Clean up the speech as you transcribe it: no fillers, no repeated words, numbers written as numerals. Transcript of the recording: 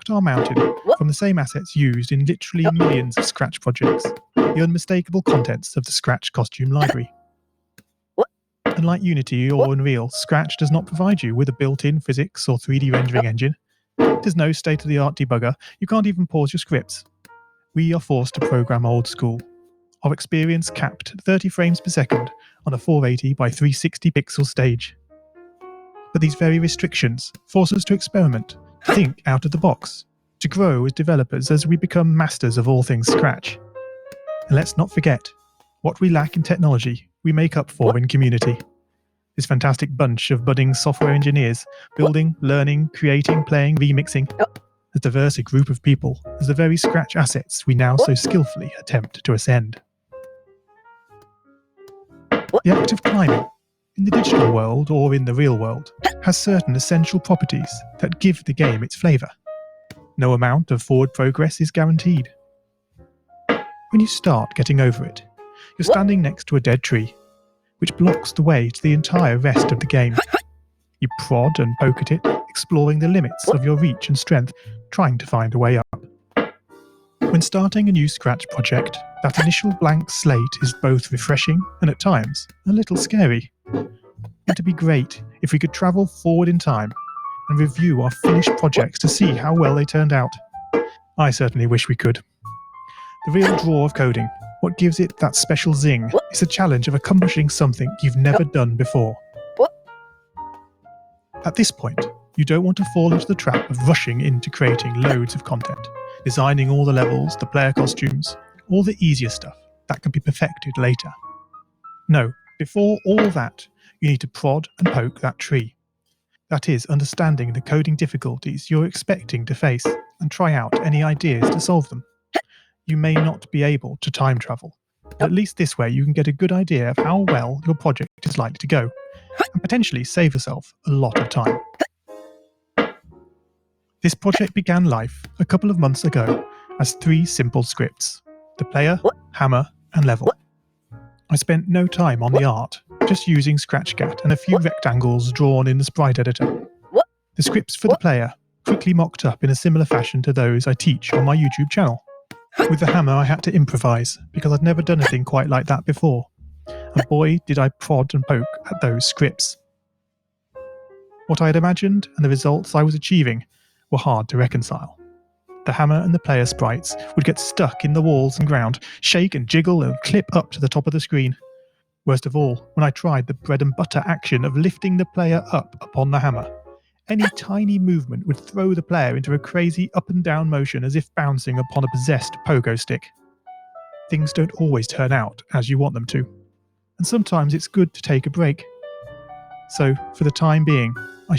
construct our mountain from the same assets used in literally millions of Scratch projects, the unmistakable contents of the Scratch costume library. Unlike Unity or Unreal, Scratch does not provide you with a built-in physics or 3D rendering engine. There's no state-of-the-art debugger. You can't even pause your scripts. We are forced to program old school. Our experience capped at 30 frames per second on a 480 by 360 pixel stage. But these very restrictions force us to experiment, to think out of the box, to grow as developers as we become masters of all things Scratch. And let's not forget, what we lack in technology, we make up for in community. This fantastic bunch of budding software engineers, building, learning, creating, playing, remixing, as diverse a group of people as the very Scratch assets we now so skillfully attempt to ascend. The act of climbing, in the digital world or in the real world, has certain essential properties that give the game its flavour. No amount of forward progress is guaranteed. When you start getting over it, you're standing next to a dead tree, which blocks the way to the entire rest of the game. You prod and poke at it, exploring the limits of your reach and strength, trying to find a way up. When starting a new Scratch project, that initial blank slate is both refreshing and at times a little scary. It would be great if we could travel forward in time and review our finished projects to see how well they turned out. I certainly wish we could. The real draw of coding, what gives it that special zing, is the challenge of accomplishing something you've never done before. At this point, you don't want to fall into the trap of rushing into creating loads of content, designing all the levels, the player costumes, all the easier stuff that can be perfected later. No, before all that, you need to prod and poke that tree. That is, understanding the coding difficulties you're expecting to face and try out any ideas to solve them. You may not be able to time travel, but at least this way you can get a good idea of how well your project is likely to go, and potentially save yourself a lot of time. This project began life a couple of months ago as 3 simple scripts: the player, hammer, and level. I spent no time on the art, just using ScratchGat and a few rectangles drawn in the sprite editor. The scripts for the player quickly mocked up in a similar fashion to those I teach on my YouTube channel. With the hammer I had to improvise, because I'd never done anything quite like that before. And boy did I prod and poke at those scripts. What I had imagined and the results I was achieving were hard to reconcile. The hammer and the player sprites would get stuck in the walls and ground, shake and jiggle and clip up to the top of the screen. Worst of all, when I tried the bread and butter action of lifting the player up upon the hammer, any tiny movement would throw the player into a crazy up and down motion as if bouncing upon a possessed pogo stick. Things don't always turn out as you want them to, and sometimes it's good to take a break. So, for the time being, I